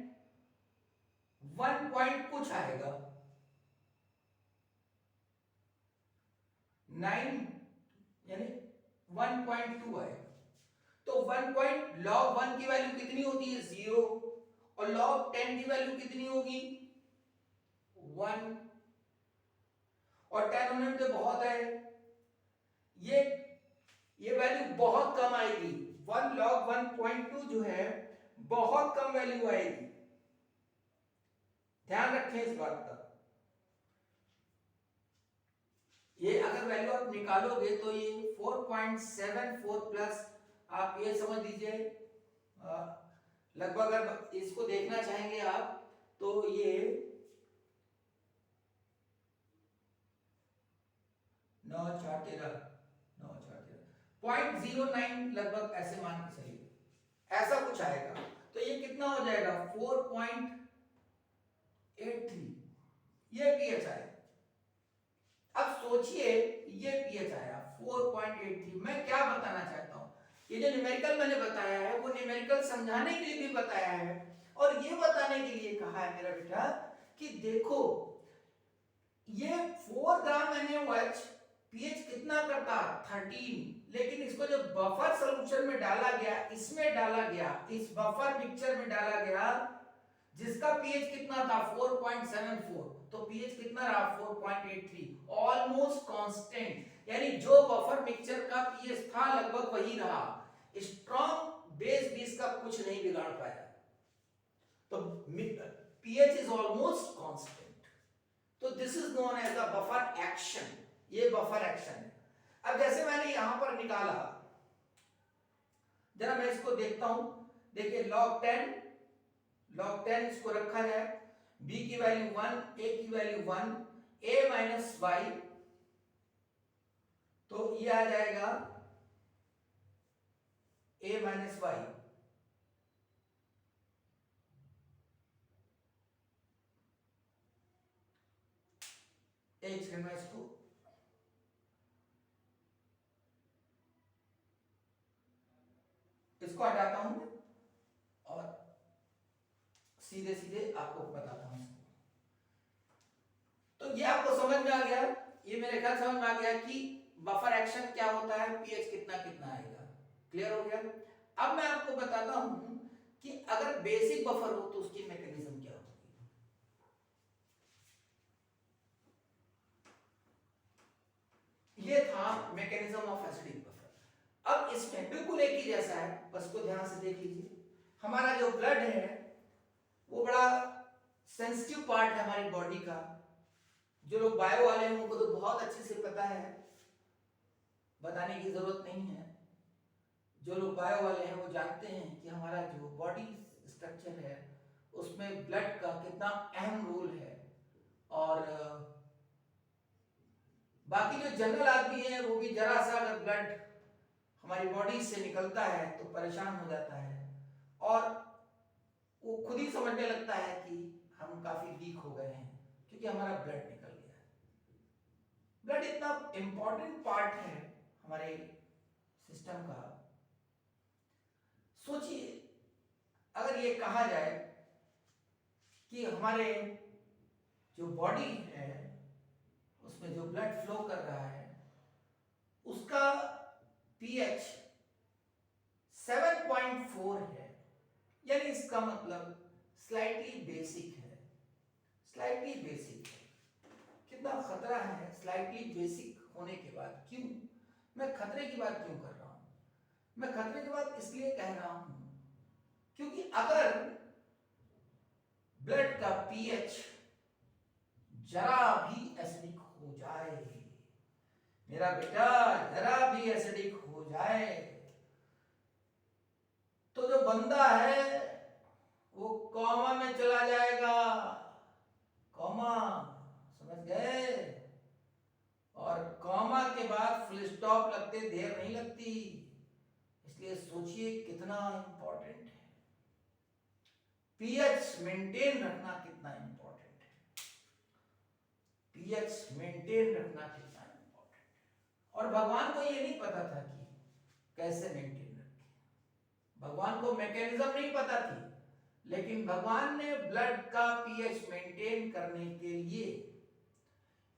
1 पॉइंट कुछ आएगा 9 यानी 1.2 आएगा। तो 1 पॉइंट log 1 की वैल्यू कितनी होती है 0 और log 10 की वैल्यू कितनी होगी 1, और 10 होने में तो बहुत है, ये वैल्यू बहुत कम आएगी। 1 log 1.2 जो है बहुत कम वैल्यू आएगी, ध्यान रखें इस बात का। ये अगर वैल्यू आप निकालोगे तो ये 4.74 प्लस आप ये समझ लीजिए लगभग, अगर इसको देखना चाहेंगे आप तो ये 0.09 लगभग ऐसे मान के चलिए, ऐसा कुछ आएगा। तो ये कितना हो जाएगा 4.83, ये पीएच आया। अब सोचिए ये पीएच आया 4.83। मैं क्या बताना चाहता हूं, ये जो न्यूमेरिकल मैंने बताया है वो न्यूमेरिकल समझाने के लिए भी बताया है और ये बताने के लिए कहा है मेरा बेटा कि देखो ये 4 ग्राम NaOH पीएच कितना करता 13, लेकिन इसको जब बफर सॉल्यूशन में डाला गया, इसमें डाला गया, इस बफर मिक्सचर में डाला गया जिसका पीएच कितना था 4.74, तो पीएच कितना रहा 4.83, ऑलमोस्ट कांस्टेंट, यानी जो बफर मिक्सचर का पीएच था लगभग वही रहा। स्ट्रॉन्ग बेस भी इसका कुछ नहीं बिगाड़ पाया, तो पीएच इज ऑलमोस्ट कांस्टेंट। तो this is known as the buffer action, ये बफर एक्शन है। अब जैसे मैंने यहां पर निकाला, जरा मैं इसको देखता हूं, देखिए log 10 इसको रखा जाए, b की वैल्यू 1, a की वैल्यू 1, a माइनस y, तो ये आ जाएगा a माइनस y, एक सेकंड में इसको हटाता हूं और सीधे सीधे आपको बताता हूं। तो ये आपको समझ में आ गया, ये मेरे ख्याल समझ में आ गया कि बफर एक्शन क्या होता है, पीएच कितना कितना आएगा, क्लियर हो गया। अब मैं आपको बताता हूं कि अगर बेसिक बफर हो तो उसकी मैकेनिज्म क्या होगी। ये था मैकेनिज्म ऑफ एसिडिक बफर। अब इसमें बिल्कुल एक ही जैसा है, बस को ध्यान से देख लीजिए। हमारा जो ब्लड है वो बड़ा सेंसिटिव पार्ट है हमारी बॉडी का। जो लोग बायो वाले हैं उनको तो बहुत अच्छे से पता है, बताने की जरूरत नहीं है। जो लोग बायो वाले हैं वो जानते हैं कि हमारा जो बॉडी स्ट्रक्चर है उसमें ब्लड का कितना अहम रोल है। और बाकी जो जनरल आदमी है वो भी जरा सा अगर ब्लड हमारी बॉडी से निकलता है तो परेशान हो जाता है और वो खुद ही समझने लगता है कि हम काफी वीक हो गए हैं क्योंकि हमारा ब्लड निकल गया है। ब्लड इतना इंपॉर्टेंट पार्ट है हमारे सिस्टम का। सोचिए अगर ये कहा जाए कि हमारे जो बॉडी है उसमें जो ब्लड फ्लो कर रहा है उसका पीएच 7.4 है, यानी इसका मतलब स्लाइटली बेसिक है। स्लाइटली बेसिक है, कितना खतरा है स्लाइटली बेसिक होने के बाद। क्यों मैं खतरे की बात क्यों कर रहा हूं? मैं खतरे की बात इसलिए कह रहा हूं क्योंकि अगर ब्लड का पीएच जरा भी एसिडिक हो जाए, मेरा बेटा जरा भी एसिडिक हो जाए, तो जो बंदा है वो कॉमा में चला जाएगा। कॉमा, समझ गए? और कॉमा के बाद फुल स्टॉप लगते देर नहीं लगती। इसलिए सोचिए कितना इंपॉर्टेंट है पीएच मेंटेन रखना, कितना इंपॉर्टेंट है पीएच मेंटेन रखना, कितना इंपॉर्टेंट है। और भगवान को ये नहीं पता था कि कैसे मेंटेन रखें, भगवान को मैकेनिज्म नहीं पता थी, लेकिन भगवान ने ब्लड का पीएच मेंटेन करने के लिए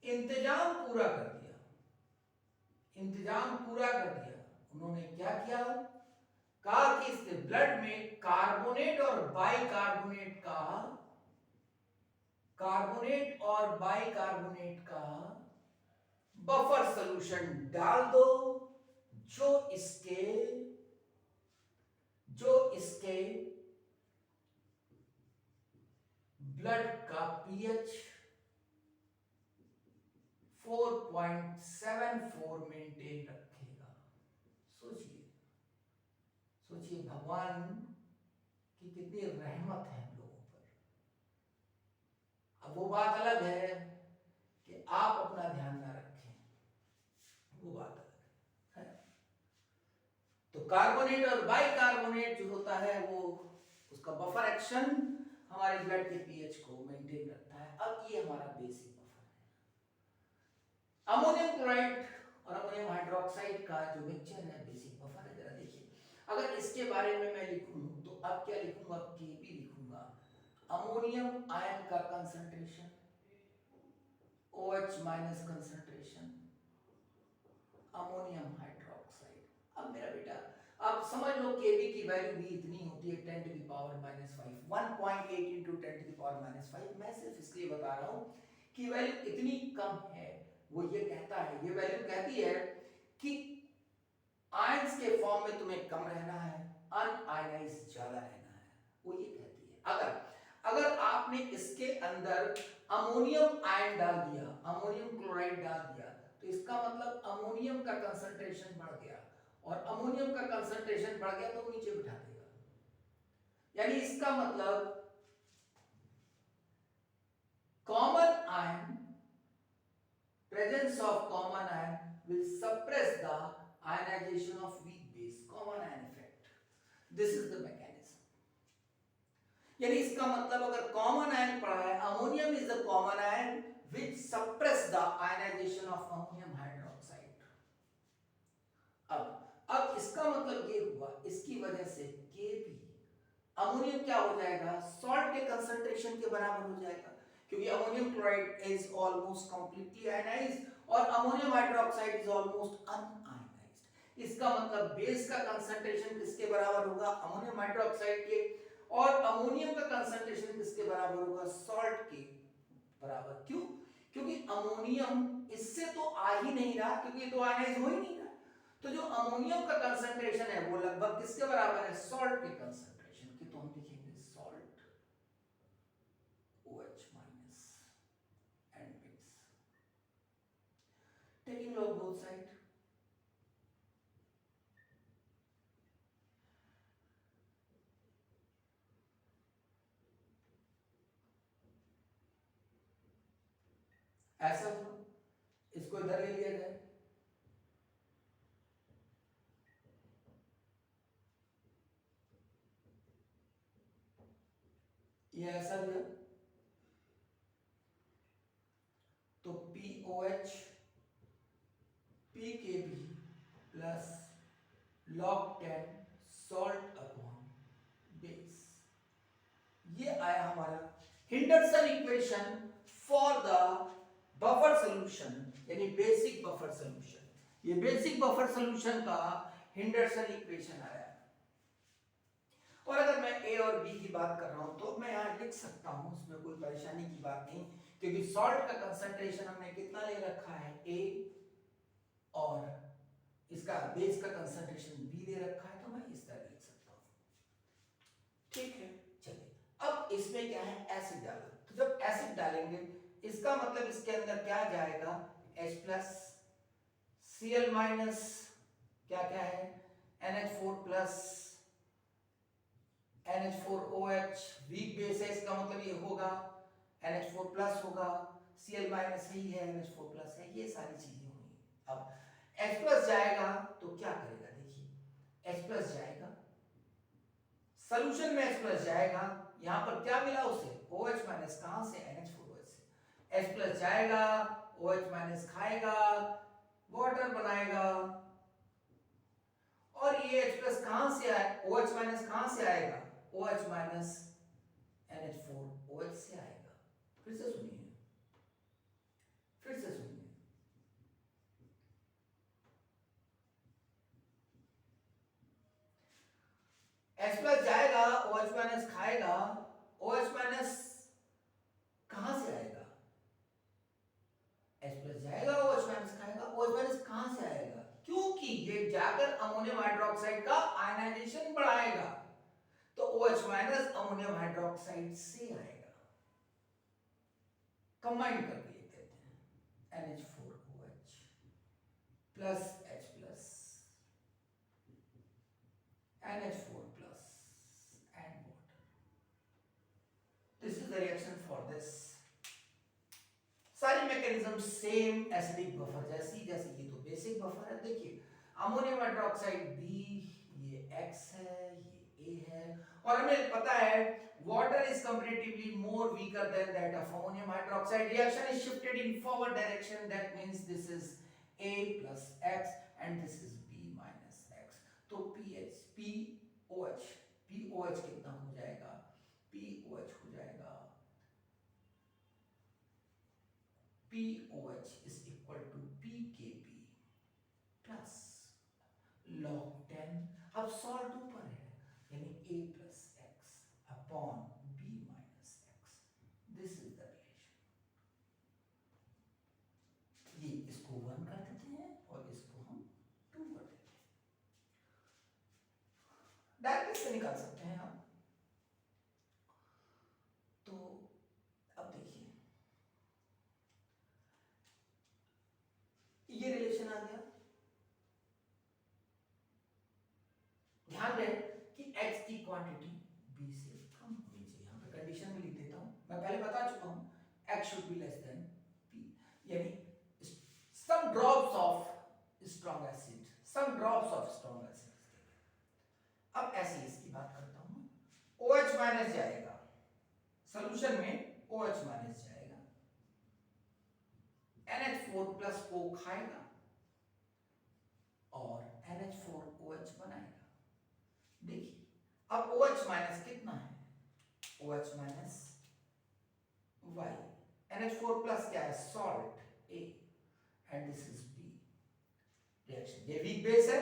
इंतजाम पूरा कर दिया। इंतजाम पूरा कर दिया। उन्होंने क्या किया? कहा कि इस ब्लड में कार्बोनेट और बाइकार्बोनेट का बफर सॉल्यूशन डाल दो जो इसके ब्लड का पीएच 4.74 मेंटेन रखेगा। सोचिए भगवान की कितनी रहमत है हम लोगों पर। अब वो बात अलग है कि आप अपना ध्यान ना रखें, वो बात अलग है। तो कार्बोनेट और बाइकार्बोनेट जो होता है वो उसका बफर एक्शन हमारे ब्लड के पीएच को मेंटेन रखता है। अब ये हमारा बेसिक बफर है। अमोनियम क्लोराइड और अमोनियम हाइड्रोक्साइड का जो मिक्सचर है बेसिक बफर है। जरा देखिए, अगर इसके बारे में मैं लिखूं तो अब क्या लिखूंगा? Kb लिखूंगा। अमोनियम आयन का concentration, OH minus concentration, ammonium hydroxide. अब मेरा बेटा आप समझ लो Kb की वैल्यू भी इतनी होती है 10 to the power minus 5, 1.8 into 10 to the power minus 5। मैं सिर्फ इसलिए बता रहा हूं कि वैल्यू इतनी कम है। वो ये कहता है, ये वैल्यू कहती है कि आयंस के फॉर्म में तुम्हें कम रहना है, अनआयनाइज्ड ज्यादा रहना है। वो ये कहती है अगर आपने इसके अंदर अमोनियम आयन डाल दिया, अमोनियम क्लोराइड डाल दिया, तो इसका मतलब अमोनियम का कंसंट्रेशन बढ़ गया, और अमोनियम का कंसंट्रेशन बढ़ गया तो वो नीचे बिठा देगा। यानी इसका मतलब common ion, presence of common ion will suppress the ionization of weak base, common ion effect. This is the mechanism. यानी इसका मतलब अगर कॉमन आयन पड़ा है, ammonium is the common ion which suppress the ionization of ammonium hydroxide. अब इसका मतलब ये हुआ, इसकी वजह से Kb अमोनियम क्या हो जाएगा? सॉल्ट के कंसंट्रेशन के बराबर हो जाएगा, क्योंकि ammonium chloride is almost completely ionised और ammonium hydroxide is almost unionised. इसका मतलब बेस का कंसंट्रेशन किसके बराबर होगा? अमोनियम हाइड्रोक्साइड के। और अमोनियम का कंसंट्रेशन किसके बराबर होगा? सॉल्ट के बराबर। क्यों? क्योंकि अमोनियम इससे तो आ ही नहीं रहा, क्योंकि ये तो आयनाइज हो ही नहीं रहा। तो जो अमोनियम का कंसंट्रेशन है वो लगभग किसके बराबर है, सॉल्ट के कंसंट्रेशन के। तो हम लिखेंगे salt OH minus and base, taking log both side। ऐसा हो, इसको इधर ले लिया जाए, ये ऐसा हुआ, तो POH PKB plus log 10 salt upon base, ये आया हमारा Henderson equation for the buffer solution, यानी बेसिक बफर सॉल्यूशन। ये बेसिक बफर सॉल्यूशन का हिंडरसन इक्वेशन आया। और अगर मैं ए और बी की बात कर रहा हूं तो मैं यहां लिख सकता हूं, उसमें कोई परेशानी की बात नहीं, क्योंकि सॉल्ट का कंसंट्रेशन हमने कितना ले रखा है, ए, और इसका बेस का कंसंट्रेशन बी ले रखा है, तो मैं इस तरह लिख सकता हूं। ठीक है, चलिए अब इसमें क्या है, एसिड डाला। तो जब एसिड डालेंगे इसका मतलब इसके अंदर क्या जाएगा, H प्लस Cl माइनस क्या क्या है, NH4 plus NH4OH, weak base है, इसका मतलब ये होगा NH4 प्लस होगा, Cl माइनस ही है, NH4 प्लस है, ये सारी चीजें होंगी। अब H प्लस जाएगा तो क्या करेगा, देखिए H प्लस जाएगा सॉल्यूशन में, H प्लस जाएगा, यहां पर क्या मिला उसे, OH माइनस, कहां से, NH4OH से। H प्लस जाएगा, OH माइनस खाएगा, वाटर बनाएगा, और ये H प्लस कहां से आए, OH माइनस कहां से आएगा, OH माइनस NH4OH से आएगा। फिर से सुनिए, फिर से सुनिए, H प्लस जाएगा, OH माइनस खाएगा, OH माइनस कहां से आएगा, H प्लस जाएगा, OH माइनस खाएगा, OH माइनस कहां से आएगा, क्योंकि ये जाकर अमोनियम हाइड्रोक्साइड का आयनाइजेशन बढ़ाएगा, तो OH माइनस अमोनियम हाइड्रोक्साइड से आएगा, कंबाइन करके लिख देते हैं, NH4OH plus H plus NH4 plus and water. This is the reaction for this. सारी मैकेनिज्म सेम एसिडिक बफर जैसी, जैसे ये तो बेसिक बफर है। देखिए अमोनियम हाइड्रोक्साइड B, ये X है, ये A है, और हमें पता है water is comparatively more weaker than that of ammonium hydroxide. Reaction is shifted in forward direction. That means this is A plus X and this is B minus X. तो POH कितना हो जाएगा, POH हो जाएगा, POH is equal to PKB plus log 10, अब salt ऊपर है, यानी A plus X upon B minus X. This is the relation. ये इसको 1 कर देते हैं और इसको हम 2 कर देते हैं, डायरेक्ट से निकाल सकते हैं आप। तो अब देखिए ये रिलेशन आ गया। ध्यान रहे कि X की क्वांटिटी B से कम होनी चाहिए। यहां पे कंडीशन में लिख देता हूं, मैं पहले बता चुका हूं, X should be less than P, यानी some drops of strong acid, some drops of strong acid। अब ऐसे इसकी बात करता हूं, OH माइनस जाएगा सॉल्यूशन में, OH माइनस जाएगा, NH4 प्लस को खाएगा और NH4OH बनाएगा। देखिए अब OH माइनस कितना है, OH minus Y, NH4 plus क्या है, salt A, and this is B। Reaction, ये वीक बेस है,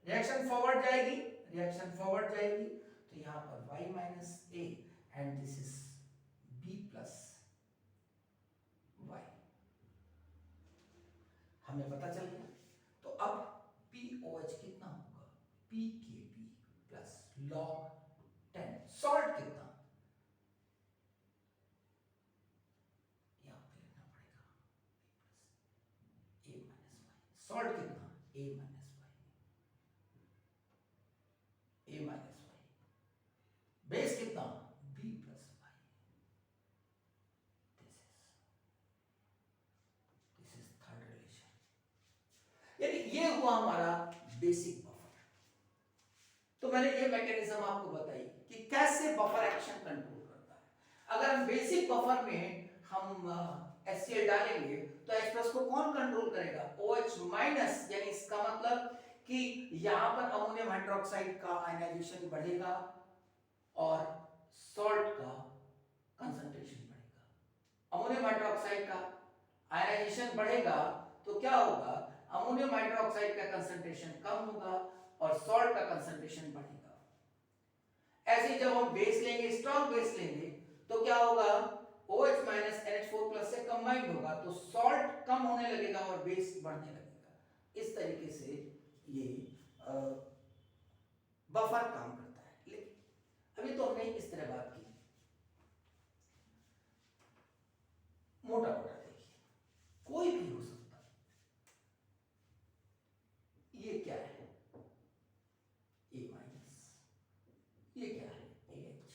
रिएक्शन फॉरवर्ड जाएगी, रिएक्शन फॉरवर्ड जाएगी, तो यहां पर Y minus A and this is B plus Y, हमें पता चल गया। तो अब P POH कितना होगा, PKB प्लस log 10। सॉल्ट कितना, यहां पे लिखना पड़ेगा A माइनस वाई। सॉल्ट कितना, A minus Y, A minus Y. Base कितना, B plus Y. This is third relation. यानी ये हुआ हमारा बेसिक बफर। तो मैंने ये मैकेनिज्म आपको बताई कि कैसे बफर एक्शन कंट्रोल करता है। अगर हम बेसिक बफर में हम HCl डालेंगे तो H+ को कौन कंट्रोल करेगा, OH माइनस। यानी इसका मतलब कि यहां पर अमोनियम हाइड्रोक्साइड का आयनाइजेशन बढ़ेगा और सॉल्ट का कंसंट्रेशन बढ़ेगा। अमोनियम हाइड्रोक्साइड का आयनाइजेशन बढ़ेगा तो क्या होगा, अमोनियम हाइड्रोक्साइड का कंसंट्रेशन कम होगा और सॉल्ट का कंसंट्रेशन बढ़ेगा। ऐसे जब हम बेस लेंगे, स्ट्रॉन्ग बेस लेंगे, तो क्या होगा, OH माइनस NH4+ से कंबाइंड होगा तो सॉल्ट कम होने लगेगा और बेस बढ़ने लगेगा। इस तरीके से ये बफर काम करता है। लेकिन अभी तो हमने इस तरह बात की, मोटा मोटा देखिए, कोई भी हो सकता है। ये क्या है, A माइनस, ये क्या है, AH,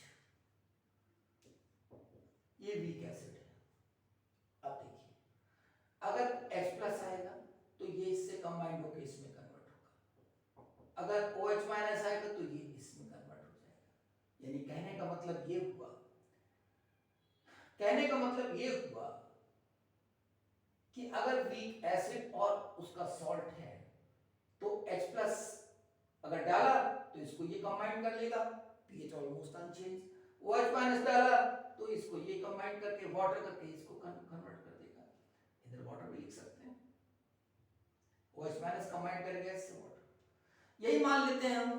ये वीक एसिड है। अब देखिए, अगर H+ आएगा तो ये इससे कंबाइंड होकर इसमें कन्वर्ट होगा, अगर OH माइनस आएगा तो ये इसमें कन्वर्ट हो जाएगा। यानी कहने का मतलब ये हुआ, कहने का मतलब ये हुआ कि अगर वीक एसिड और उसका सॉल्ट है तो H+ अगर डाला तो इसको ये कंबाइन कर लेगा, pH almost unchange. OH minus डाला तो इसको ये कंबाइन करके वाटर करके इसको कन्वर्ट कर देगा। इधर वाटर भी लिख सकते हैं, OH माइनस कंबाइन करेगा इससे वाटर। यही मान लेते हैं हम,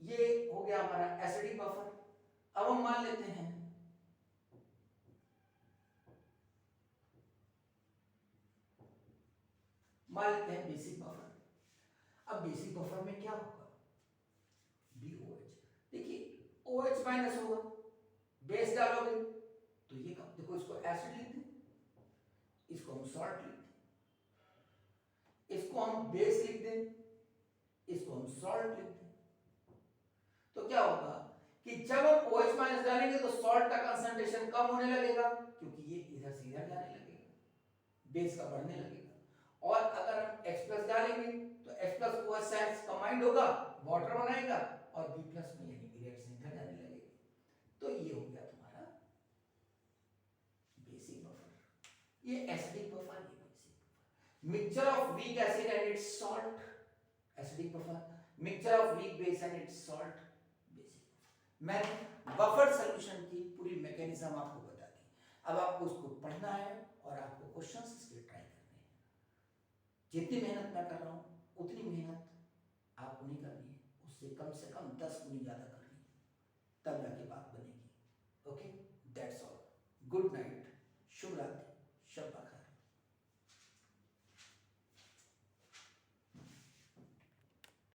ये हो गया हमारा एसिडिक बफर। अब हम मान लेते हैं बेसिक बफर। अब बेसिक बफर में क्या होगा, BOH। देखिए OH माइनस होगा, बेस डालोगे तो ये कब, देखो इसको एसिड लिख दें, इसको हम सॉल्ट लिख दें, इसको हम बेस लिख दें, इसको हम सॉल्ट लिख दें, तो क्या होगा कि जब हम OH माइनस डालेंगे तो सॉल्ट का कंसंट्रेशन कम होने लगेगा क्योंकि ये इधर से इधर जाने लगेगा, बेस का बढ़ने लगेगा। और अगर हम H+ डालेंगे तो H+ OH साइड्स कंबाइंड होगा, वाटर बनाएगा और B+ में यानी रिएक्शन इधर जाने लगेगी। तो ये हो गया तुम्हारा बेसिक बफर। ये एसिडिक बफर, ये basic buffer. Mixture of weak acid and its salt, acidic buffer. Mixture of week base and its salt, basic buffer. मैंने बफर सॉल्यूशन की पूरी मैकेनिज्म आपको बता दी। अब आपको उसको पढ़ना है और आपको क्वेश्चंस इसके ट्राई करने हैं। जितनी मेहनत मैं कर रहा हूं उतनी मेहनत आपको नहीं करनी है, उससे कम से कम 10 गुनी ज्यादा करनी है, तब जाके बात बनेगी। Okay, that's all. Good night, शुभ रात्रि, शब्बा।